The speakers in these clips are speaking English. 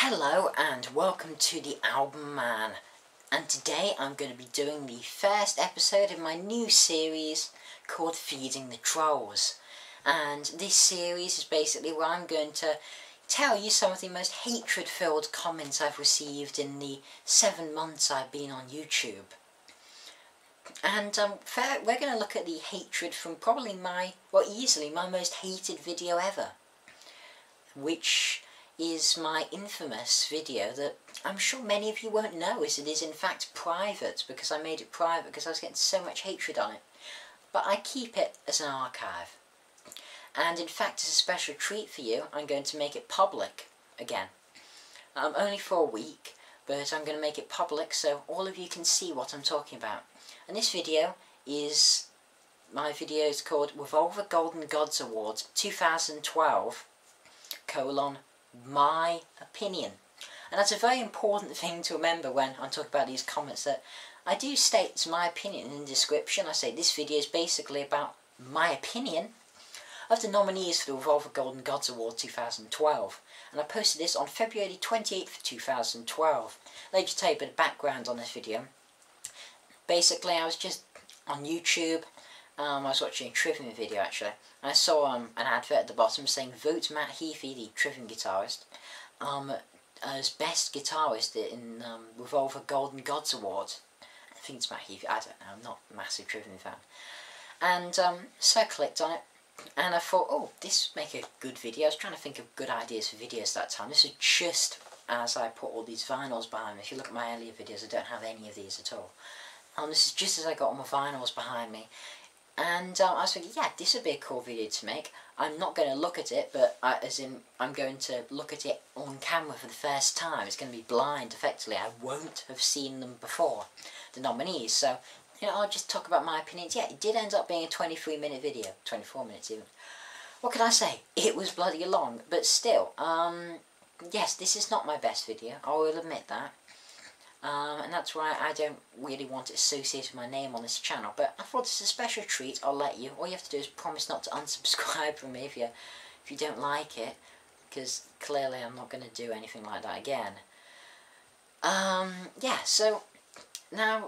Hello and welcome to the Album Man, and today I'm going to be doing the first episode of my new series called Feeding the Trolls. And this series is basically where I'm going to tell you some of the most hatred-filled comments I've received in the 7 months I've been on YouTube. And we're going to look at the hatred from probably easily my most hated video ever, which is my infamous video that I'm sure many of you won't know, as it is in fact private, because I made it private because I was getting so much hatred on it. But I keep it as an archive. And in fact, as a special treat for you, I'm going to make it public again. Only for a week, but I'm going to make it public so all of you can see what I'm talking about. And this video is my video is called Revolver Golden Gods Awards 2012, my opinion. And that's a very important thing to remember when I'm talking about these comments, that I do state it's my opinion in the description. I say this video is basically about my opinion of the nominees for the Revolver Golden Gods Award 2012. And I posted this on February 28th, 2012. Let me just tell you a bit of background on this video. Basically, I was just on YouTube. I was watching a Trivium video actually, and I saw an advert at the bottom saying vote Matt Heafy, the Trivium guitarist, as best guitarist in Revolver Golden Gods Award. I think it's Matt Heafy, I don't know, I'm not a massive Trivium fan. And so I clicked on it, and I thought, oh, this would make a good video. I was trying to think of good ideas for videos that time. This is just as I put all these vinyls behind me. If you look at my earlier videos, I don't have any of these at all. This is just as I got all my vinyls behind me. And I was thinking, yeah, this would be a cool video to make. I'm not going to look at it, but I'm going to look at it on camera for the first time. It's going to be blind, effectively. I won't have seen them before, the nominees. So, you know, I'll just talk about my opinions. Yeah, it did end up being a 23-minute video. 24 minutes even. What can I say? It was bloody long, but still. Yes, this is not my best video. I will admit that. And that's why I don't really want it associated with my name on this channel. But I thought it's a special treat. I'll let you. All you have to do is promise not to unsubscribe from me if you don't like it, because clearly I'm not going to do anything like that again. Yeah, so now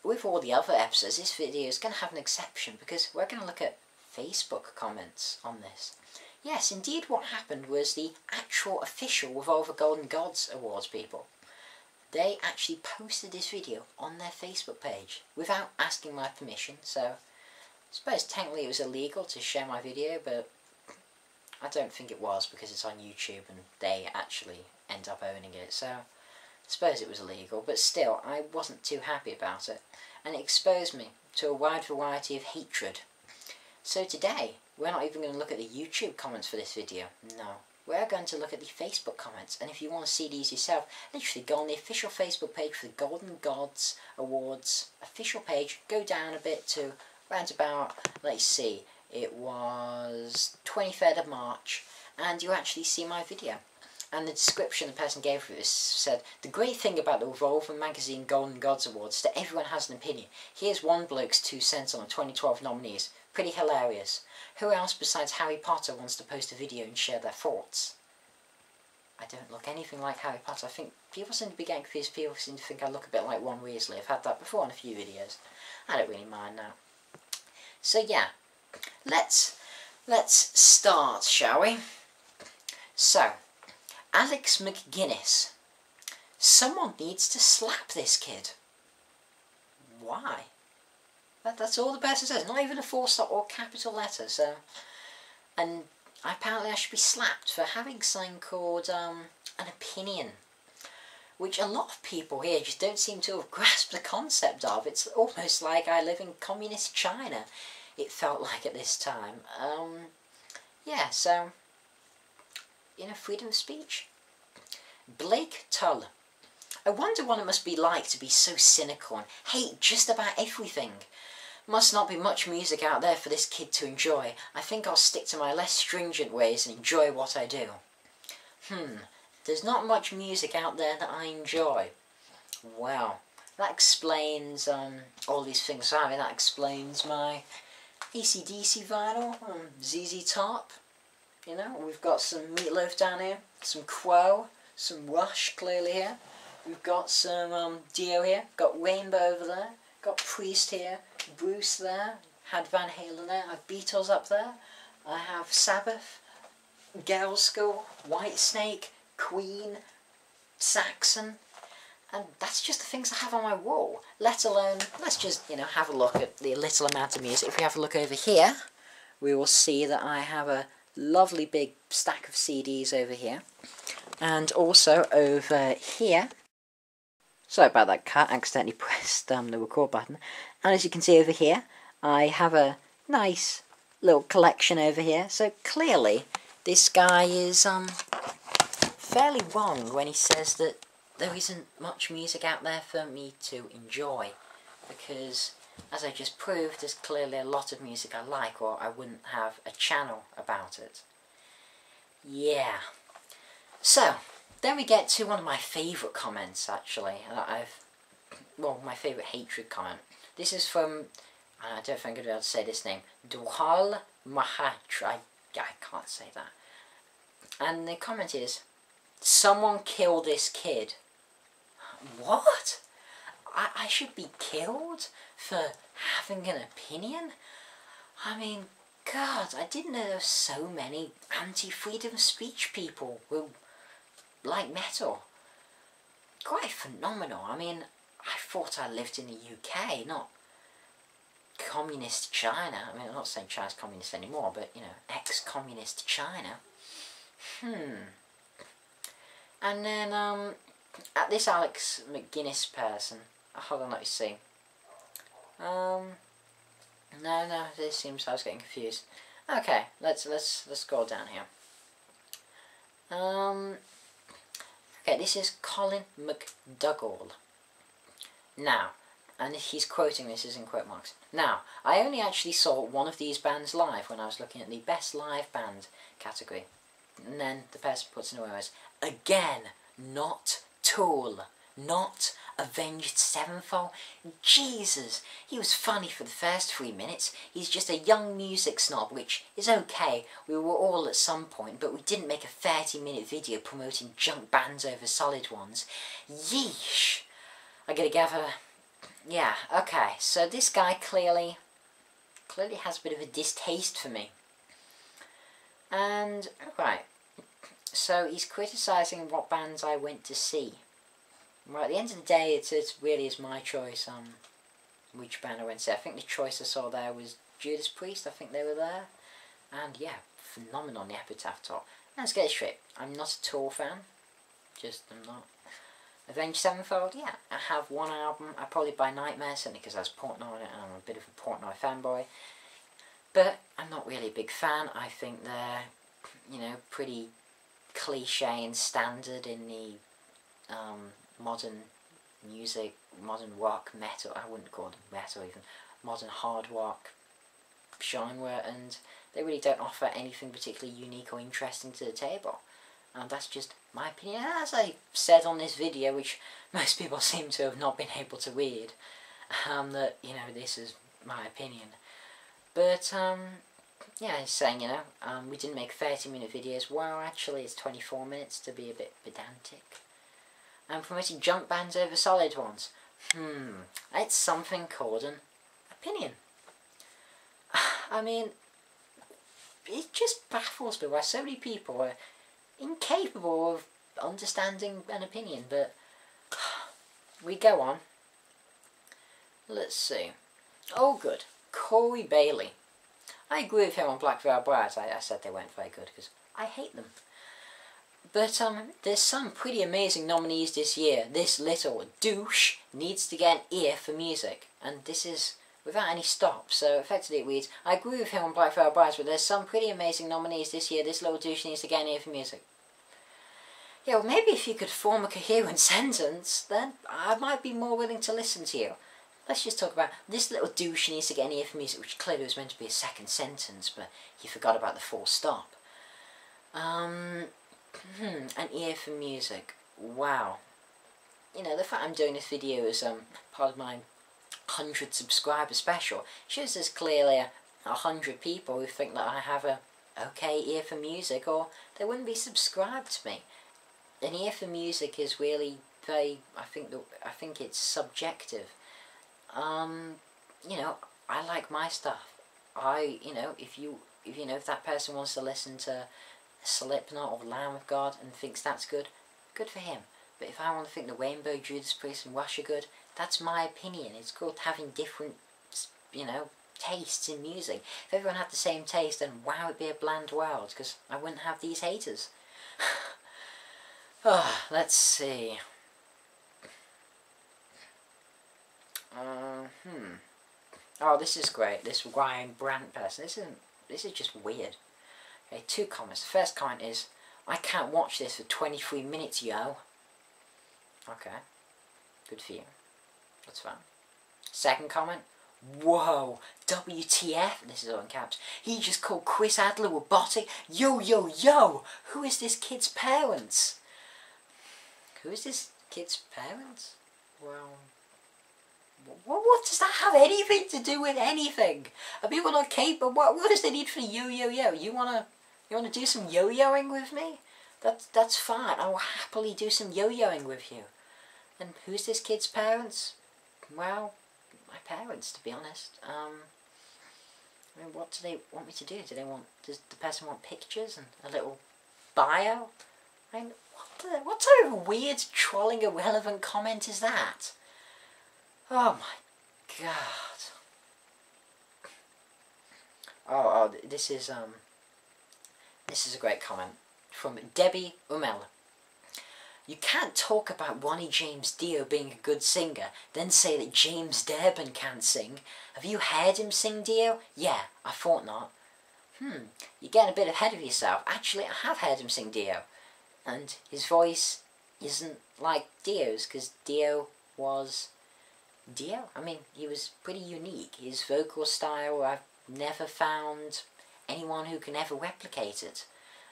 with all the other episodes, this video is going to have an exception, because we're going to look at Facebook comments on this. Yes, indeed what happened was the actual official Revolver Golden Gods Awards people, they actually posted this video on their Facebook page without asking my permission. So I suppose technically it was illegal to share my video, but I don't think it was, because it's on YouTube and they actually end up owning it. So I suppose it was illegal, but still I wasn't too happy about it, and it exposed me to a wide variety of hatred. So today we're not even going to look at the YouTube comments for this video. No. We're going to look at the Facebook comments, and if you want to see these yourself, literally go on the official Facebook page for the Golden Gods Awards official page, go down a bit to around about, let's see, it was 23rd of March, and you actually see my video. And the description the person gave for this said, the great thing about the Revolver Magazine Golden Gods Awards is that everyone has an opinion. Here's one bloke's 2 cents on the 2012 nominees. Pretty hilarious. Who else besides Harry Potter wants to post a video and share their thoughts? I don't look anything like Harry Potter. I think people seem to be getting confused. People seem to think I look a bit like Ron Weasley. I've had that before in a few videos. I don't really mind now. So yeah, let's start, shall we? So, Alex McGuinness. Someone needs to slap this kid. Why? That's all the person says, not even a full stop or capital letter. So, and apparently I should be slapped for having something called an opinion, which a lot of people here just don't seem to have grasped the concept of. It's almost like I live in communist China, it felt like at this time. Yeah, so, you know, freedom of speech. Blake Tull. I wonder what it must be like to be so cynical and hate just about everything. Must not be much music out there for this kid to enjoy. I think I'll stick to my less stringent ways and enjoy what I do. There's not much music out there that I enjoy. Well, that explains all these things. I mean, that explains my AC/DC vinyl, ZZ Top. You know, we've got some Meatloaf down here, some Quo, some Rush clearly here. We've got some Dio here. Got Rainbow over there. Got Priest here. Bruce there. Had Van Halen there. I have Beatles up there. I have Sabbath, Girls' School, Whitesnake, Queen, Saxon. And that's just the things I have on my wall. Let alone, let's just, have a look at the little amount of music. If we have a look over here, we will see that I have a lovely big stack of CDs over here. And also over here, sorry about that cut, I accidentally pressed the record button. And as you can see over here, I have a nice little collection over here. So clearly, this guy is fairly wrong when he says that there isn't much music out there for me to enjoy, because as I just proved, there's clearly a lot of music I like, or I wouldn't have a channel about it. Yeah. So, then we get to one of my favourite comments, actually. My favourite hatred comment. This is from, I don't think I'm going to be able to say this name, Duhal Mahatra. I can't say that. And the comment is, someone kill this kid. What? I should be killed for having an opinion? I mean, God, I didn't know there were so many anti-freedom speech people who like metal. Quite phenomenal. I mean, I thought I lived in the UK, not communist China. I mean, I'm not saying China's communist anymore, but, ex-communist China. And then, at this Alex McGuinness person, hold on, let me see. No, this seems I was getting confused. Okay, let's scroll down here. Okay, this is Colin McDougall. Now, and he's quoting this as in quote marks. Now, I only actually saw one of these bands live when I was looking at the best live band category. And then the person puts in the words, again, not Tool, not Avenged Sevenfold. Jesus, he was funny for the first 3 minutes. He's just a young music snob, which is okay. We were all at some point, but we didn't make a 30-minute video promoting junk bands over solid ones. Yeesh. I gotta gather. Yeah, okay. So this guy clearly has a bit of a distaste for me. And right. So he's criticising what bands I went to see. Right, at the end of the day, it really is my choice which band I went to see. I think the choice I saw there was Judas Priest. I think they were there. And yeah, phenomenal on the Epitaph top. Now let's get it straight. I'm not a Tool fan. I'm not. Avenged Sevenfold, yeah. I have one album. I probably buy Nightmare, certainly because there's Portnoy on it, and I'm a bit of a Portnoy fanboy. But I'm not really a big fan. I think they're, pretty cliche and standard in the modern music, modern rock, metal, I wouldn't call them metal even, modern hard rock genre, and they really don't offer anything particularly unique or interesting to the table. And that's just my opinion, as I said on this video, which most people seem to have not been able to read, that, this is my opinion. But, yeah, he's saying, we didn't make 30-minute videos. Well, actually, it's 24 minutes to be a bit pedantic. And promoting junk bands over solid ones. It's something called an opinion. I mean, it just baffles me why so many people are incapable of understanding an opinion, but we go on. Let's see. Oh, good. Corey Bailey. I agree with him on Black Veil Brides. I said they weren't very good because I hate them. But there's some pretty amazing nominees this year. This little douche needs to get an ear for music. And this is without any stop. So effectively it reads, I agree with him on Black Veil Brides, but there's some pretty amazing nominees this year. This little douche needs to get an ear for music. Yeah, well, maybe if you could form a coherent sentence, then I might be more willing to listen to you. Let's just talk about this little douche needs to get an ear for music, which clearly was meant to be a second sentence, but he forgot about the full stop. An ear for music. Wow. The fact I'm doing this video is part of my 100 subscriber special shows there's clearly 100 people who think that I have a okay ear for music, or they wouldn't be subscribed to me. an ear for music is really very, I think it's subjective. You know, I like my stuff. You know, if that person wants to listen to Slipknot or Lamb of God and thinks that's good, good for him. But if I want to think the Rainbow, Judas Priest and Rush are good, that's my opinion. It's called having different, you know, tastes in music. If everyone had the same taste, then wow, it'd be a bland world, because I wouldn't have these haters. Oh, let's see. Oh, this is great. This Ryan Brandt person. This is just weird. Okay, 2 comments. The first comment is, I can't watch this for 23 minutes, yo. Okay. Good for you. That's fine. Second comment. Whoa, WTF, this is all in caps. He just called Chris Adler robotic. Yo, yo, yo, who is this kid's parents? Who is this kid's parents? Well, what does that have anything to do with anything? Are people not capable? What does they need for yo, yo, yo? You wanna do some yo-yoing with me? That's fine. I will happily do some yo-yoing with you. And who's this kid's parents? Well, my parents, to be honest. I mean, what do they want me to do? Does the person want pictures and a little bio? I mean, what type of weird, trolling, irrelevant comment is that? Oh my god. Oh, this is a great comment from Debbie Umel. You can't talk about Ronnie James Dio being a good singer, then say that James Durbin can't sing. Have you heard him sing, Dio? Yeah, I thought not. You're getting a bit ahead of yourself. Actually, I have heard him sing Dio. And his voice isn't like Dio's, because Dio was Dio. I mean, he was pretty unique. His vocal style, I've never found anyone who can ever replicate it.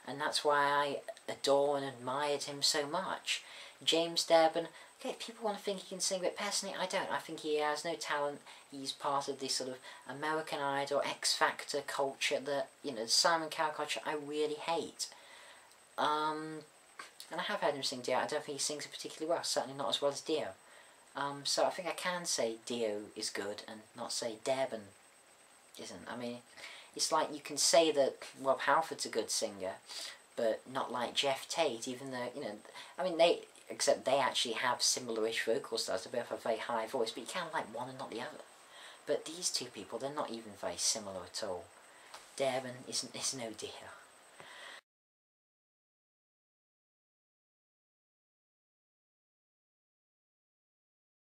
And that's why I adore and admired him so much. James Durbin, okay, people want to think he can sing, but personally I don't. I think he has no talent. He's part of this sort of American Idol, X Factor culture that, you know, the Simon Cowell culture I really hate. And I have heard him sing Dio. I don't think he sings it particularly well, certainly not as well as Dio. So I think I can say Dio is good and not say Durbin isn't. I mean, it's like you can say that Rob Halford's a good singer, but not like Jeff Tate, even though, you know, I mean, except they actually have similar-ish vocal styles. They both have a very high voice, but you can't like one and not the other. But these two people, they're not even very similar at all. Durbin is no Dio.